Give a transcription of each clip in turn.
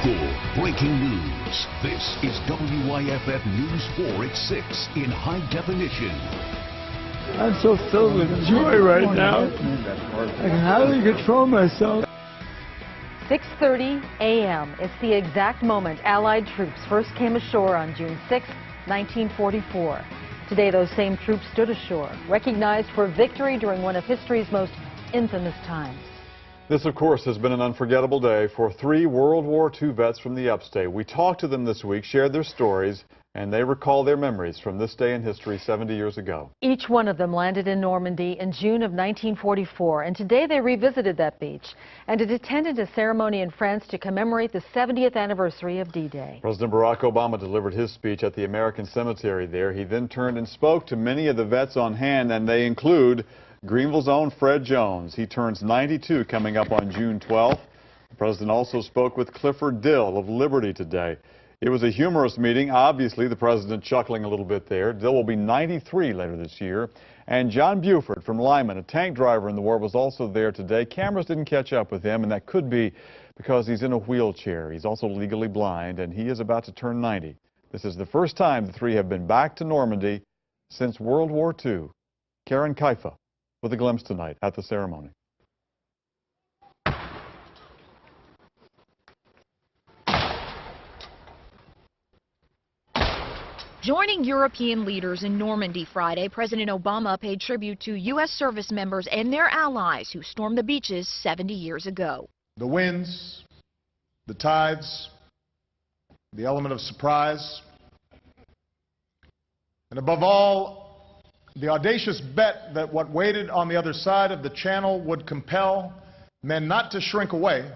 local, breaking news. This is WYFF News 4 at 6 in high definition. I'm so filled with joy right now. I can hardly control myself. 6:30 a.m. It's the exact moment Allied troops first came ashore on June 6, 1944. Today, those same troops stood ashore, recognized for victory during one of history's most infamous times. This, of course, has been an unforgettable day for 3 World War II vets from the upstate. We talked to them this week, shared their stories, and they recall their memories from this day in history 70 years ago. Each one of them landed in Normandy in June of 1944, and today they revisited that beach and it attended a ceremony in France to commemorate the 70th anniversary of D-Day. President Barack Obama delivered his speech at the American Cemetery there. He then turned and spoke to many of the vets on hand, and they include Greenville's own Fred Jones. He turns 92 coming up on June 12th. The president also spoke with Clifford Dill of Liberty today. It was a humorous meeting. Obviously, the president chuckling a little bit there. Dill will be 93 later this year. And John Buford from Lyman, a tank driver in the war, was also there today. Cameras didn't catch up with him, and that could be because he's in a wheelchair. He's also legally blind, and he is about to turn 90. This is the first time the 3 have been back to Normandy since World War II. Karen Kaifa with a glimpse tonight at the ceremony. Joining European leaders in Normandy Friday, President Obama paid tribute to U.S. service members and their allies who stormed the beaches 70 years ago. The winds, the tides, the element of surprise, and above all, the audacious bet that what waited on the other side of the channel would compel men not to shrink away,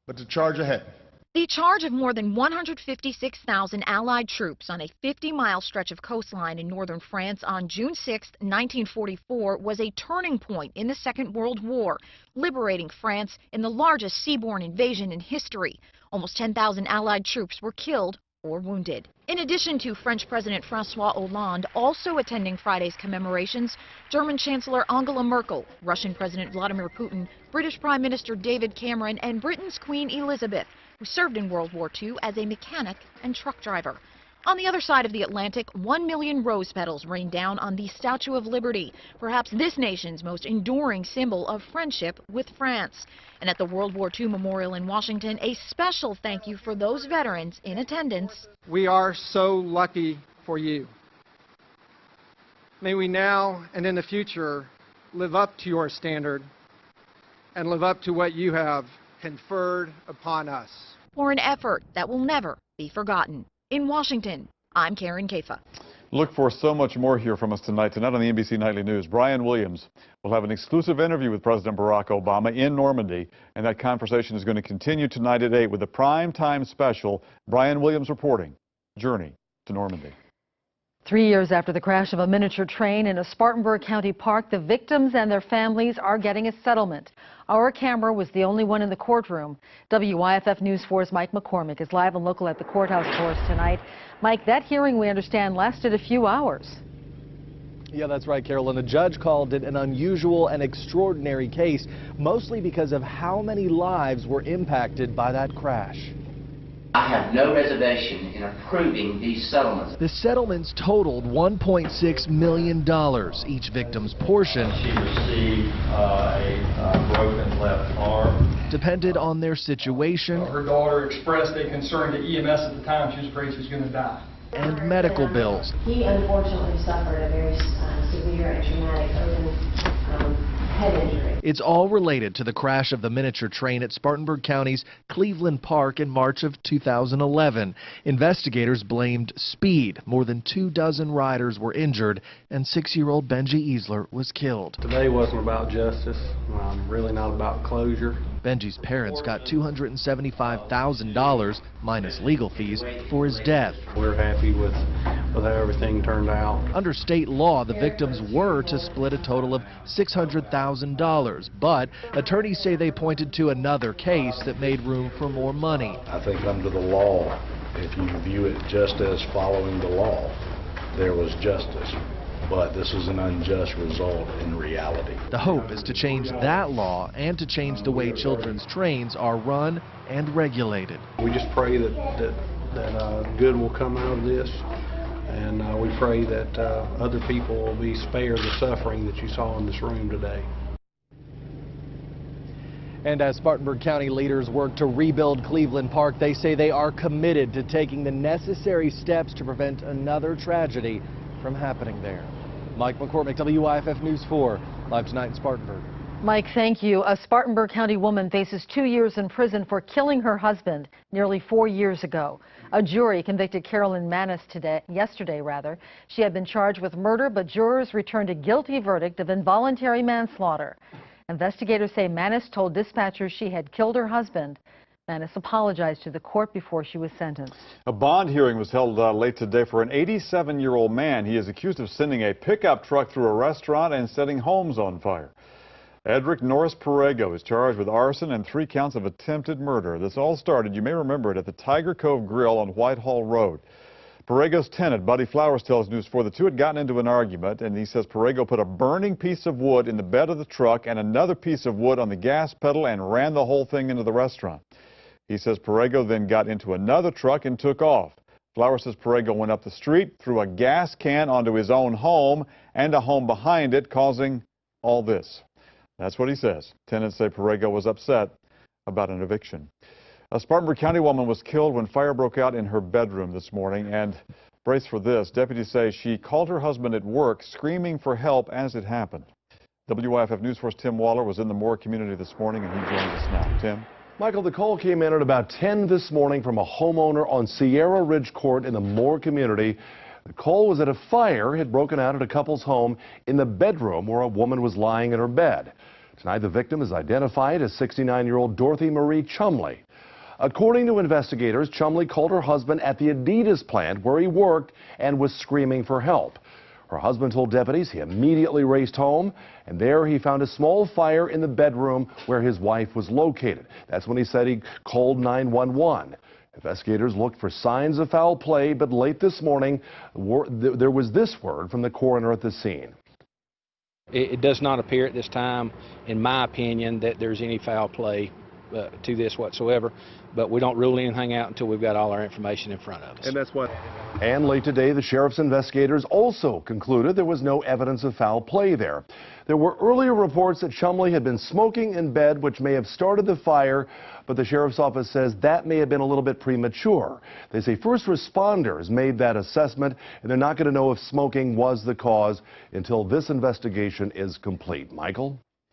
but to charge ahead. The charge of more than 156,000 Allied troops on a 50-mile stretch of coastline in northern France on June 6, 1944 was a turning point in the Second World War, liberating France in the largest seaborne invasion in history. Almost 10,000 Allied troops were killed or wounded. In addition to French President François Hollande also attending Friday's commemorations, German Chancellor Angela Merkel, Russian President Vladimir Putin, British Prime Minister David Cameron, and Britain's Queen Elizabeth, who served in World War II as a mechanic and truck driver. On the other side of the Atlantic, 1 million rose petals rained down on the Statue of Liberty, perhaps this nation's most enduring symbol of friendship with France. And at the World War II Memorial in Washington, a special thank you for those veterans in attendance. We are so lucky for you. May we now and in the future live up to your standard and live up to what you have conferred upon us. For an effort that will never be forgotten. In Washington, I'm Karen Kaifa. Look for so much more here from us tonight. Tonight on the NBC Nightly News, Brian Williams will have an exclusive interview with President Barack Obama in Normandy, and that conversation is going to continue tonight at 8 with a primetime special. Brian Williams reporting, Journey to Normandy. 3 years after the crash of a miniature train in a Spartanburg County park, the victims and their families are getting a settlement. Our camera was the only one in the courtroom. WYFF News 4's Mike McCormick is live and local at the courthouse for us tonight. Mike, that hearing, we understand, lasted a few hours. Yeah, that's right, Carol. And the judge called it an unusual and extraordinary case, mostly because of how many lives were impacted by that crash. I have no reservation in approving these settlements. The settlements totaled $1.6 million, each victim's portion. She received a broken left arm. Depended on their situation. Her daughter expressed a concern to EMS at the time. She was afraid she was going to die. And medical bills. He unfortunately suffered a very severe and traumatic head injury. It's all related to the crash of the miniature train at Spartanburg County's Cleveland Park in March of 2011. Investigators blamed speed. More than 24 riders were injured, and 6-year-old Benji Easler was killed. Today wasn't about justice, really not about closure. Benji's parents got $275,000 minus legal fees for his death. We're happy with how everything turned out. Under state law, the victims were to split a total of $600,000, but attorneys say they pointed to another case that made room for more money. I think under the law, if you view it just as following the law, there was justice. but this is an unjust result in reality. The hope is to change that law and to change the way children's trains are run and regulated. We just pray that good will come out of this, and we pray that other people will be spared the suffering that you saw in this room today. And as Spartanburg County leaders work to rebuild Cleveland Park, they say they are committed to taking the necessary steps to prevent another tragedy from happening there. Mike McCormick, WYFF News 4, live tonight in Spartanburg. Mike, thank you. A Spartanburg County woman faces 2 years in prison for killing her husband nearly 4 years ago. A jury convicted Carolyn Manis yesterday. She had been charged with murder, but jurors returned a guilty verdict of involuntary manslaughter. Investigators say Manis told dispatchers she had killed her husband. Manis apologized to the court before she was sentenced. A bond hearing was held late today for an 87-year-old man. He is accused of sending a pickup truck through a restaurant and setting homes on fire. Edric Norris Perego is charged with arson and 3 counts of attempted murder. This all started, you may remember it, at the Tiger Cove Grill on Whitehall Road. Perego's tenant, Buddy Flowers, tells News 4 the two had gotten into an argument, and he says Perego put a burning piece of wood in the bed of the truck and another piece of wood on the gas pedal and ran the whole thing into the restaurant. He says Perego then got into another truck and took off. Flowers says Perego went up the street, threw a gas can onto his own home and a home behind it, causing all this. That's what he says. Tenants say Perego was upset about an eviction. A Spartanburg County woman was killed when fire broke out in her bedroom this morning, and brace for this, deputies say she called her husband at work screaming for help as it happened. WYFF News 4's Tim Waller was in the Moore community this morning, and he joins us now. Tim? Michael, the call came in at about 10 this morning from a homeowner on Sierra Ridge Court in the Moore community. The call was that a fire had broken out at a couple's home in the bedroom where a woman was lying in her bed. Tonight, the victim is identified as 69-year-old Dorothy Marie Chumley. According to investigators, Chumley called her husband at the Adidas plant where he worked and was screaming for help. Her husband told deputies he immediately raced home, and there he found a small fire in the bedroom where his wife was located. That's when he said he called 911. Investigators looked for signs of foul play, but late this morning, there was this word from the coroner at the scene. It does not appear at this time, in my opinion, that there's any foul play to this whatsoever, but we don't rule anything out until we've got all our information in front of us. And that's what. And late today, the sheriff's investigators also concluded there was no evidence of foul play there. There were earlier reports that Chumley had been smoking in bed, which may have started the fire, but the sheriff's office says that may have been a little bit premature. They say first responders made that assessment, and they're not going to know if smoking was the cause until this investigation is complete. Michael?